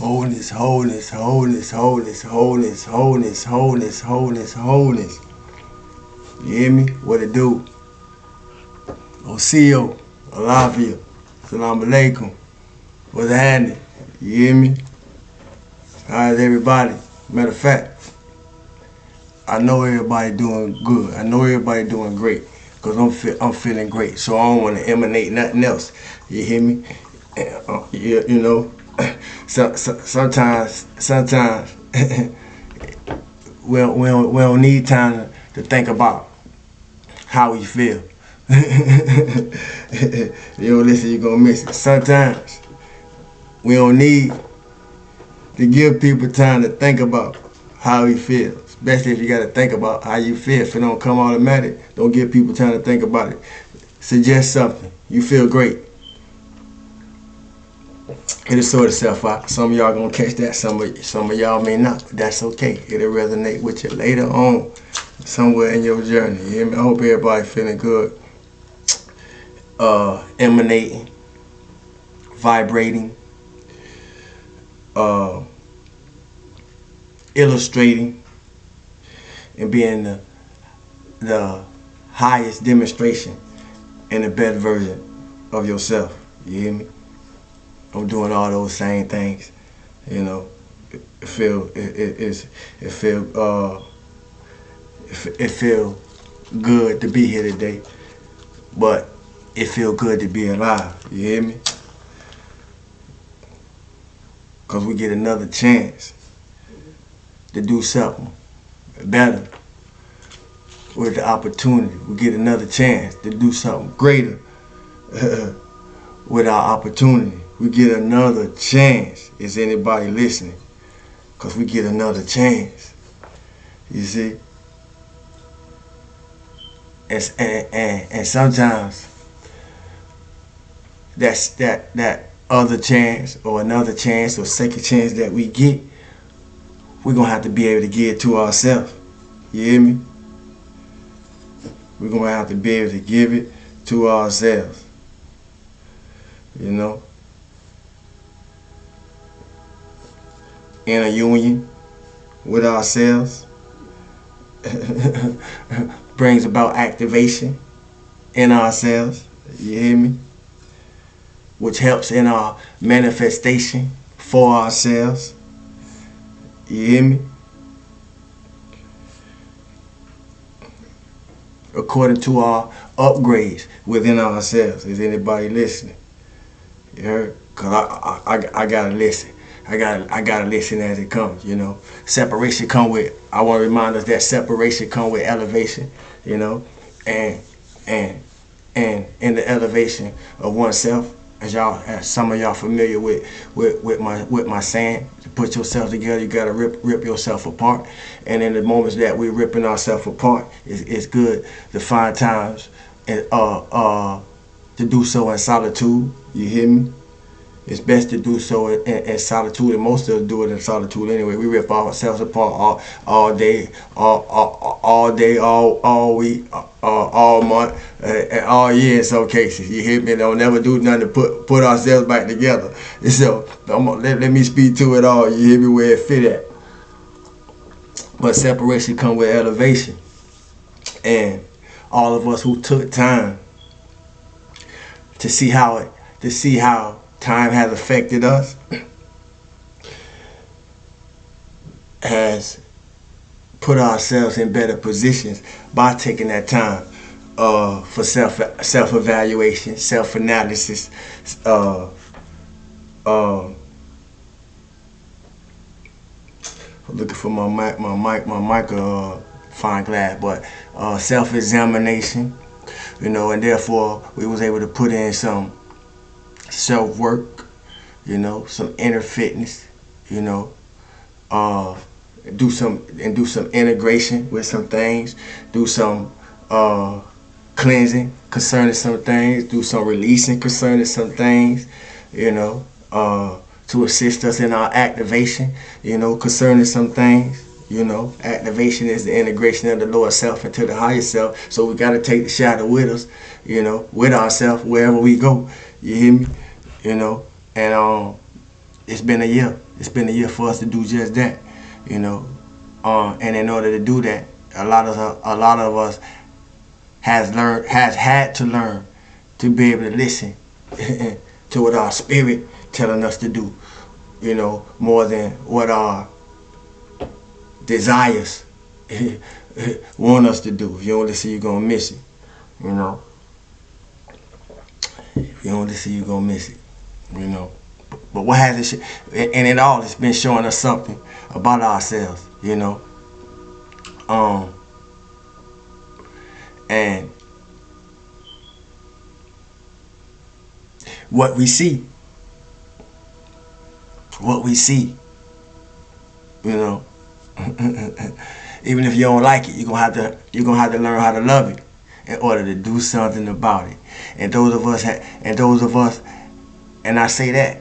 Wholeness, wholeness, wholeness, wholeness, wholeness, wholeness, wholeness, wholeness, wholeness. You hear me? What it do? Osio, Alavia, Salam Alaikum. What's happening? You hear me? How's everybody? Matter of fact, I know everybody doing good. I know everybody doing great. Because I'm feeling great. So I don't want to emanate nothing else. You hear me? You know, sometimes we don't need time to think about how we feel. You don't listen, you're going to miss it. Sometimes we don't need to give people time to think about how we feel. Especially if you got to think about how you feel. If it don't come automatic, don't give people time to think about it. Suggest something. You feel great. It'll sort itself out. Some of y'all gonna catch that. Some of y'all may not. But that's okay. It'll resonate with you later on, somewhere in your journey. You hear me? I hope everybody feeling good. Emanating, vibrating, illustrating, and being the highest demonstration and the best version of yourself. You hear me? I'm doing all those same things. You know, it feel good to be here today, but it feel good to be alive. You hear me? Cause we get another chance to do something better with the opportunity. We get another chance to do something greater with our opportunity. We get another chance. Is anybody listening? Because we get another chance. You see? And sometimes that other chance or another chance or second chance that we get, we're going to have to be able to give it to ourselves. You hear me? We're going to have to be able to give it to ourselves. You know? In a union with ourselves brings about activation in ourselves. You hear me? Which helps in our manifestation for ourselves. You hear me? According to our upgrades within ourselves. Is anybody listening? You heard? Cause I gotta listen. I gotta listen as it comes. You know, separation come with. I want to remind us that separation come with elevation. You know, and in the elevation of oneself, as some of y'all familiar with my saying, to put yourself together, you gotta rip yourself apart. And in the moments that we're ripping ourselves apart, it's good to find times and to do so in solitude. You hear me? It's best to do so in solitude, and most of us do it in solitude anyway. We rip ourselves apart all day, all week, all month, and all year in some cases. You hear me? Don't never do nothing to put ourselves back together. And so let me speak to it all. You hear me? Where it fit at. But separation comes with elevation, and all of us who took time to see how time has affected us, has put ourselves in better positions by taking that time for self-evaluation, self-analysis, looking for my mic fine glass, but self-examination, you know, and therefore we was able to put in some self-work, you know, some inner fitness, you know, do some integration with some things, do some cleansing concerning some things, do some releasing concerning some things, you know, to assist us in our activation, you know, concerning some things. You know, activation is the integration of the lower self into the higher self. So we got to take the shadow with us, you know, with ourselves wherever we go. You hear me? You know, and it's been a year. It's been a year for us to do just that, you know. And in order to do that, a lot of us has had to learn to be able to listen to what our spirit telling us to do, you know, more than what our desires want us to do. If you don't listen, you're gonna miss it, you know. If you don't listen, you're gonna miss it, you know. But what has it? And it all, it's been showing us something about ourselves, you know. And what we see, you know. Even if you don't like it, you're gonna have to learn how to love it in order to do something about it. And those of us, and I say that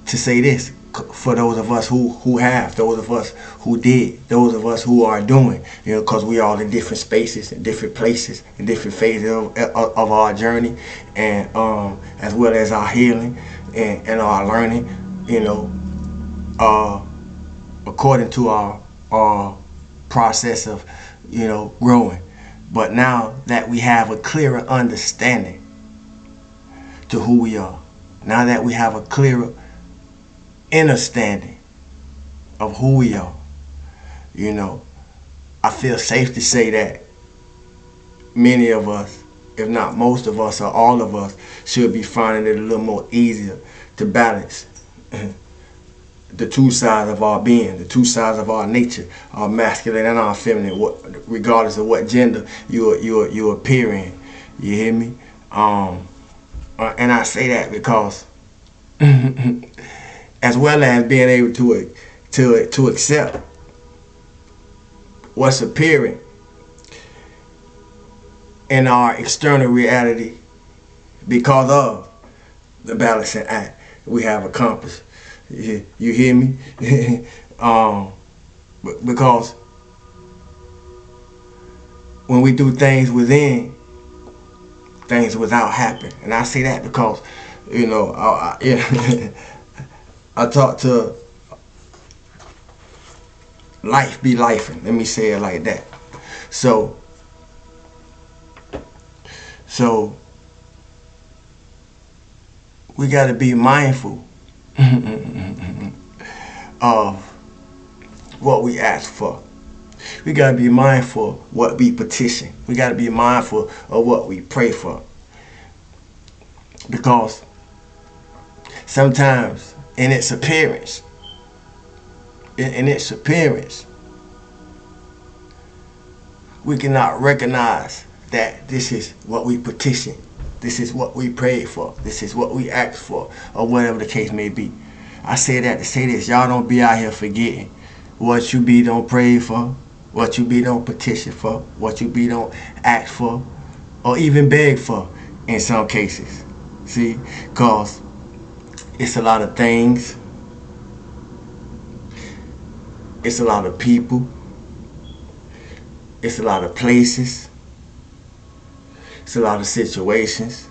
to say this, for those of us who have, those of us who did, those of us who are doing, you know, because we all in different spaces, in different places, in different phases of our journey, and as well as our healing and our learning, you know, according to our process of, you know, growing. But now that we have a clearer understanding to who we are, now that we have a clearer understanding of who we are, you know, I feel safe to say that many of us, if not most of us or all of us, should be finding it a little more easier to balance the two sides of our being, the two sides of our nature, our masculine and our feminine, regardless of what gender you appear in. You hear me? And I say that because, as well as being able to accept what's appearing in our external reality, because of the balancing act we have accomplished. You hear me? Because when we do things within, things without happen. And I say that because, you know, I talk to life be lifing. Let me say it like that. So we got to be mindful of what we ask for. We got to be mindful of what we petition. We got to be mindful of what we pray for. Because sometimes in its appearance, we cannot recognize that this is what we petition. This is what we prayed for. This is what we asked for, or whatever the case may be. I say that to say this. Y'all don't be out here forgetting what you be don't pray for, what you be don't petition for, what you be don't ask for, or even beg for in some cases. See? Because it's a lot of things. It's a lot of people. It's a lot of places. It's a lot of situations.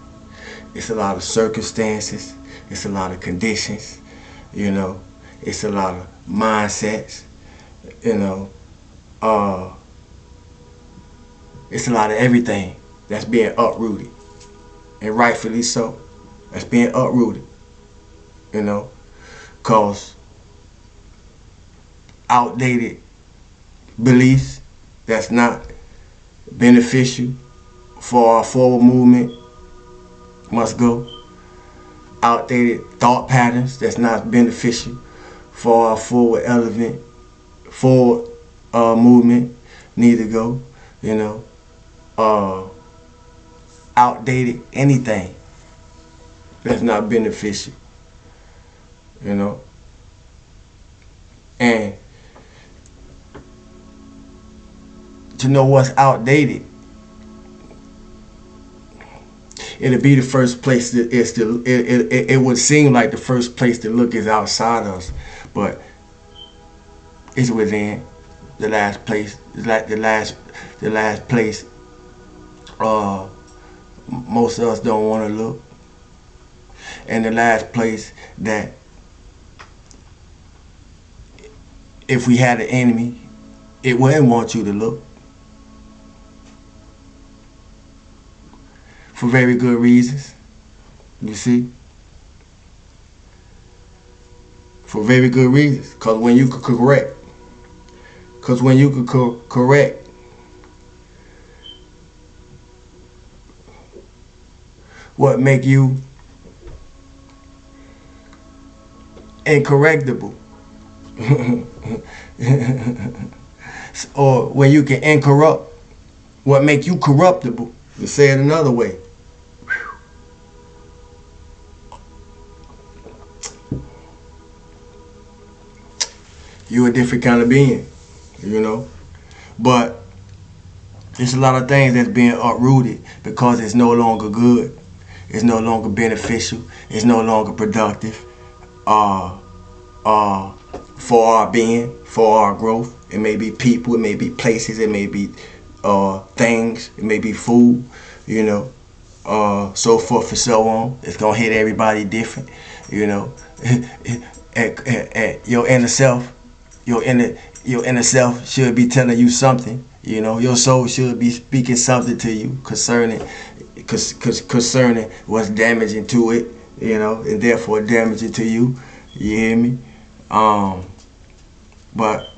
It's a lot of circumstances. It's a lot of conditions. You know, it's a lot of mindsets. You know, it's a lot of everything that's being uprooted, and rightfully so. That's being uprooted. You know, cause outdated beliefs that's not beneficial for our forward movement must go. Outdated thought patterns that's not beneficial for our forward movement need to go. You know, outdated anything that's not beneficial. You know, and to know what's outdated, it'll be the first place that is to. It would seem like the first place to look is outside us, but it's within. The last place is like the last place. Most of us don't want to look, and the last place that if we had an enemy, it wouldn't want you to look. For very good reasons. You see? For very good reasons. Because when you could correct, correct, what make you incorrectable, or when you can incorrupt, what make you corruptible, to say it another way. You a different kind of being, you know. But there's a lot of things that's being uprooted because it's no longer good. It's no longer beneficial. It's no longer productive. For our being, for our growth. It may be people, it may be places, it may be things, it may be food, you know, so forth and so on. It's gonna hit everybody different, you know. Your inner self, your inner self should be telling you something, you know. Your soul should be speaking something to you concerning what's damaging to it, you know, and therefore damaging to you. You hear me? But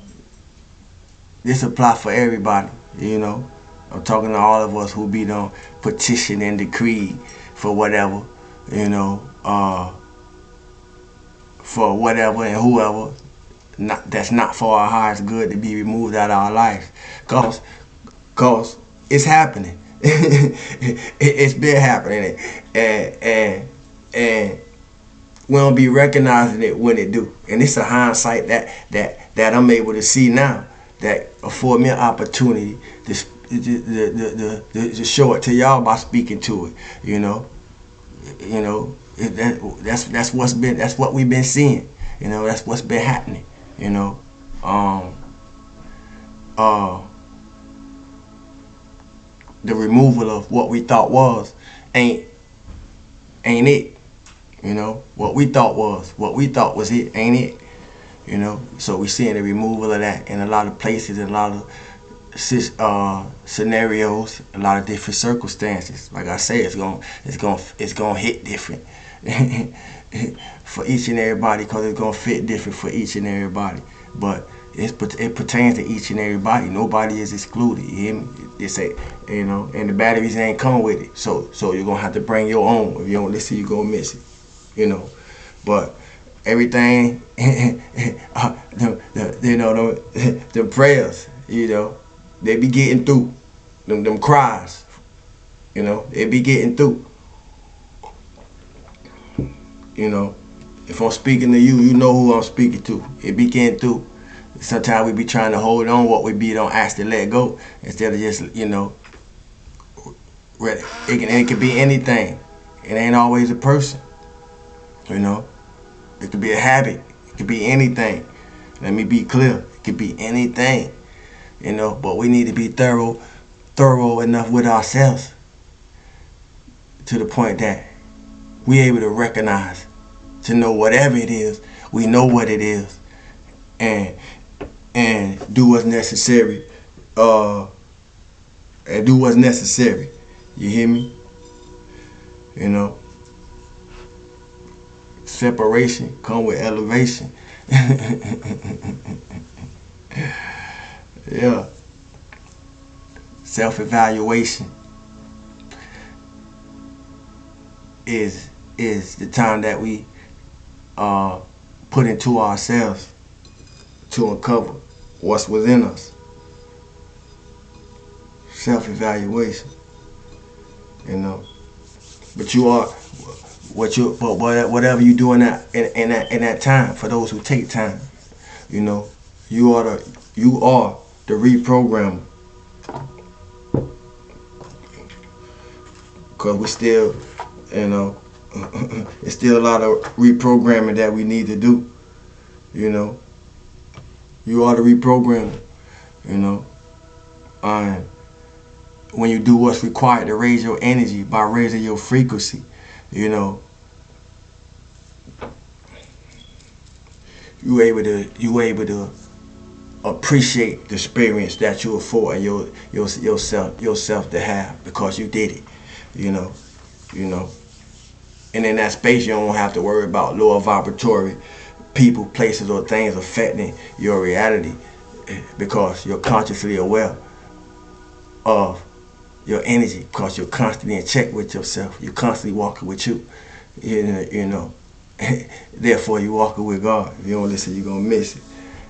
this apply for everybody, you know. I'm talking to all of us who be done petition and decree for whatever, you know, for whatever and whoever that's not for our highest good to be removed out of our lives. Cause it's happening. It's been happening, and we don't be recognizing it when it do. And it's a hindsight that I'm able to see now that afford me an opportunity to show it to y'all by speaking to it. You know, that's what we've been seeing. You know, that's what's been happening. You know, the removal of what we thought was ain't it. You know, what we thought was it, ain't it? You know, so we're seeing the removal of that in a lot of places, in a lot of scenarios, a lot of different circumstances. Like I say, it's gonna hit different for each and everybody, because it's gonna fit different for each and everybody. But it pertains to each and everybody. Nobody is excluded. You hear me? They say, you know, and the batteries ain't come with it. So you're gonna have to bring your own. If you don't listen, you're gonna miss it. You know, but everything, the prayers, you know, they be getting through. Them cries, you know, they be getting through. You know, if I'm speaking to you, you know who I'm speaking to. It be getting through. Sometimes we be trying to hold on what we be, don't ask to let go, instead of just, you know, it could be anything. It ain't always a person. You know, it could be a habit. It could be anything. Let me be clear. It could be anything. You know, but we need to be thorough enough with ourselves to the point that we able to recognize, to know whatever it is, we know what it is, and do what's necessary. And do what's necessary. You hear me? You know. Separation come with elevation. Yeah. Self-evaluation is the time that we put into ourselves to uncover what's within us. Self-evaluation. You know. But you are whatever you do in that time, for those who take time, you know, you are the reprogrammer. Cause we still, you know, it's still a lot of reprogramming that we need to do. You know, you are the reprogrammer. You know, and when you do what's required to raise your energy by raising your frequency, you know, you able to appreciate the experience that you afford yourself to have because you did it. You know, you know. And in that space, you don't have to worry about lower vibratory people, places, or things affecting your reality because you're consciously aware of your energy because you're constantly in check with yourself. You're constantly walking with you. You know. Therefore, you're walking with God. If you don't listen, you're going to miss it.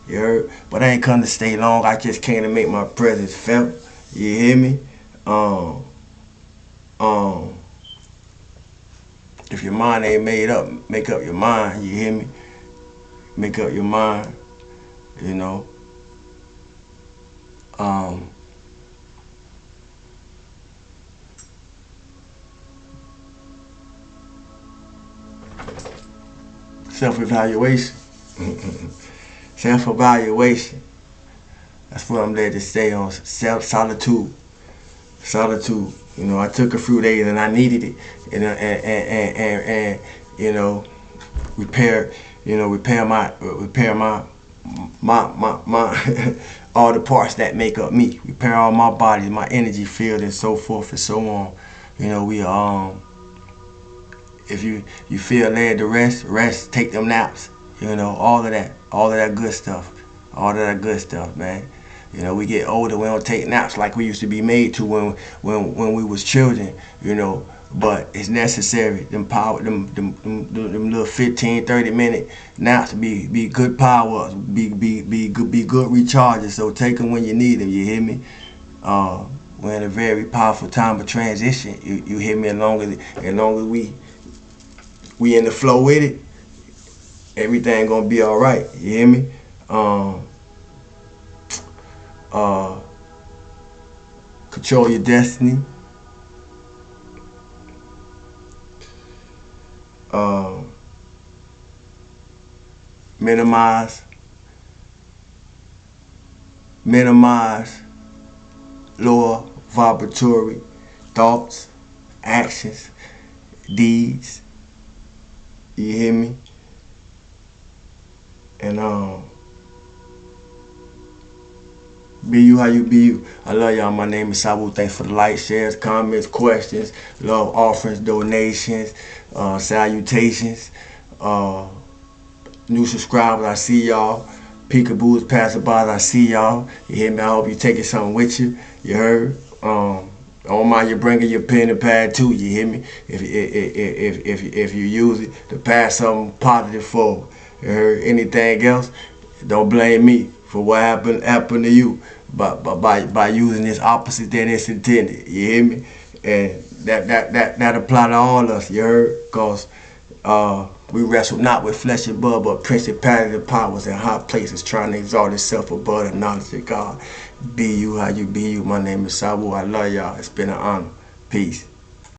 You heard? But I ain't come to stay long. I just came to make my presence felt. You hear me? Um, um, if your mind ain't made up, make up your mind. You hear me? Make up your mind. You know. Um, Self-evaluation. Self-evaluation. That's what I'm led to stay on. Solitude. Solitude. You know, I took a few days and I needed it. And you know, repair. You know, repair my all the parts that make up me. Repair all my body, my energy field, and so forth and so on. You know, we if you feel led to rest, take them naps. You know, all of that good stuff, man. You know, we get older, we don't take naps like we used to be made to when we was children. You know, but it's necessary. Them little 15, 30-minute naps be good power, be good recharges. So take them when you need them. You hear me? We're in a very powerful time of transition. You hear me? As long as we in the flow with it, everything gonna be all right. You hear me? Control your destiny. Minimize lower vibratory thoughts, actions, deeds. You hear me? And be you how you be you. I love y'all. My name is Sabu. Thanks for the likes, shares, comments, questions, love offerings, donations, salutations. New subscribers, I see y'all. Peekaboos, passerbys, I see y'all. You hear me? I hope you taking something with you. You heard? Don't mind you bringing your pen and pad too. You hear me? If you use it to pass something positive forward. You heard? Anything else? Don't blame me for what happened to you. But by using this opposite than it's intended. You hear me? And that apply to all of us. You heard? Cause we wrestle not with flesh and blood, but principalities and powers in high places, trying to exalt itself above the knowledge of God. Be you how you be you. My name is Sabu. I love y'all. It's been an honor. Peace.